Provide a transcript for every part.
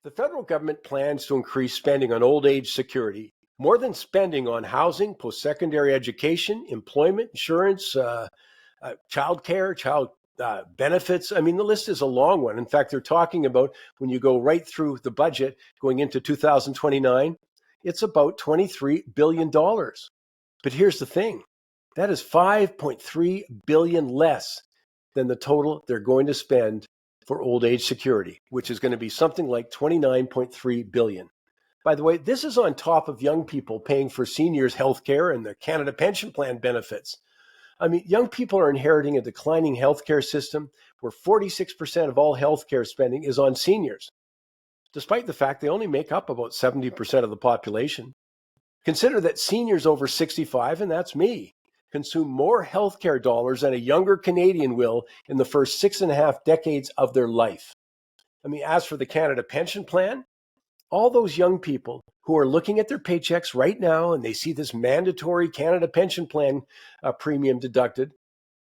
The federal government plans to increase spending on old age security more than spending on housing, post secondary education, employment, insurance, child care, child benefits. I mean, the list is a long one. In fact, they're talking about when you go right through the budget going into 2029, it's about $23 billion. But here's the thing, that is 5.3 billion less than the total they're going to spend for old age security, which is going to be something like 29.3 billion. By the way, this is on top of young people paying for seniors' health care and the Canada Pension Plan benefits. I mean, young people are inheriting a declining healthcare system where 46% of all healthcare spending is on seniors, despite the fact they only make up about 70% of the population. Consider that seniors over 65, and that's me, consume more healthcare dollars than a younger Canadian will in the first 6.5 decades of their life. I mean, as for the Canada Pension Plan, all those young people who are looking at their paychecks right now and they see this mandatory Canada Pension Plan premium deducted,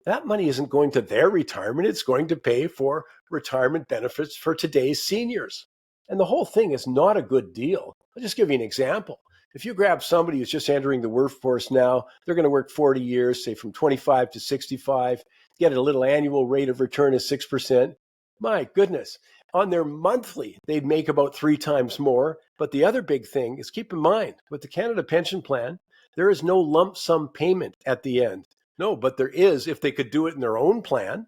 that money isn't going to their retirement. It's going to pay for retirement benefits for today's seniors. And the whole thing is not a good deal. I'll just give you an example. If you grab somebody who's just entering the workforce now, they're going to work 40 years, say from 25 to 65, get a little annual rate of return of 6%. My goodness, on their monthly, they'd make about 3 times more. But the other big thing is, keep in mind, with the Canada Pension Plan, there is no lump sum payment at the end. No, but there is if they could do it in their own plan.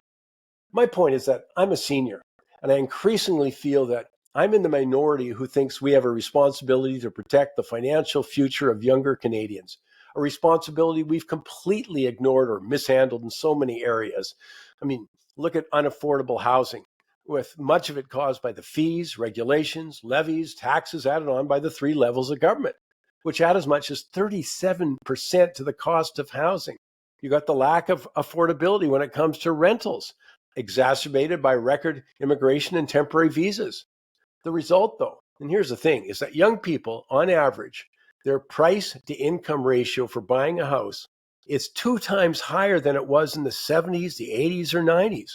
My point is that I'm a senior, and I increasingly feel that I'm in the minority who thinks we have a responsibility to protect the financial future of younger Canadians, a responsibility we've completely ignored or mishandled in so many areas. I mean, look at unaffordable housing, with much of it caused by the fees, regulations, levies, taxes added on by the 3 levels of government, which add as much as 37% to the cost of housing. You got the lack of affordability when it comes to rentals, exacerbated by record immigration and temporary visas. The result, though, and here's the thing, is that young people, on average, their price to income ratio for buying a house is 2 times higher than it was in the 70s, the 80s, or 90s.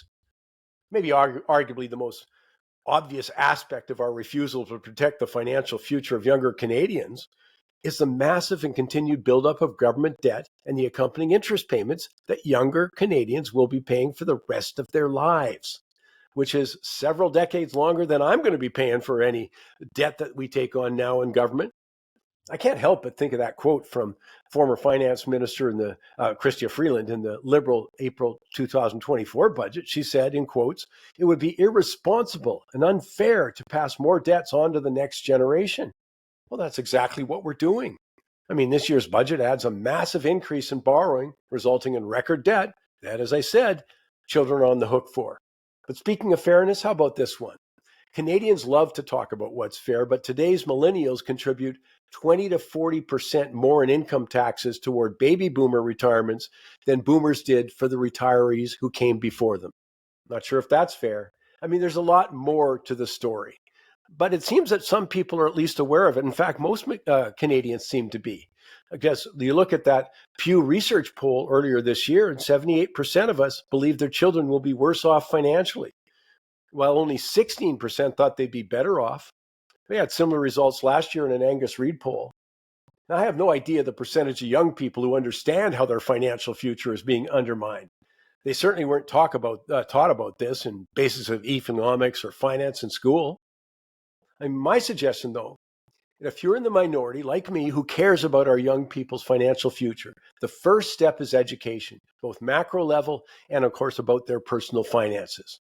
Maybe arguably the most obvious aspect of our refusal to protect the financial future of younger Canadians is the massive and continued buildup of government debt and the accompanying interest payments that younger Canadians will be paying for the rest of their lives, which is several decades longer than I'm going to be paying for any debt that we take on now in government. I can't help but think of that quote from former finance minister in the Chrystia Freeland in the Liberal April 2024 budget. She said, in quotes, "It would be irresponsible and unfair to pass more debts on to the next generation." Well, that's exactly what we're doing. I mean, this year's budget adds a massive increase in borrowing, resulting in record debt that, as I said, children are on the hook for. But speaking of fairness, how about this one? Canadians love to talk about what's fair, but today's millennials contribute 20 to 40% more in income taxes toward baby boomer retirements than boomers did for the retirees who came before them. Not sure if that's fair. I mean, there's a lot more to the story, but it seems that some people are at least aware of it. In fact, most Canadians seem to be. I guess you look at that Pew Research poll earlier this year, and 78% of us believe their children will be worse off financially, while only 16% thought they'd be better off. We had similar results last year in an Angus Reid poll. Now, I have no idea the percentage of young people who understand how their financial future is being undermined. They certainly weren't taught about this in basis of economics or finance in school. And my suggestion, though, if you're in the minority, like me, who cares about our young people's financial future, the first step is education, both macro level and, of course, about their personal finances.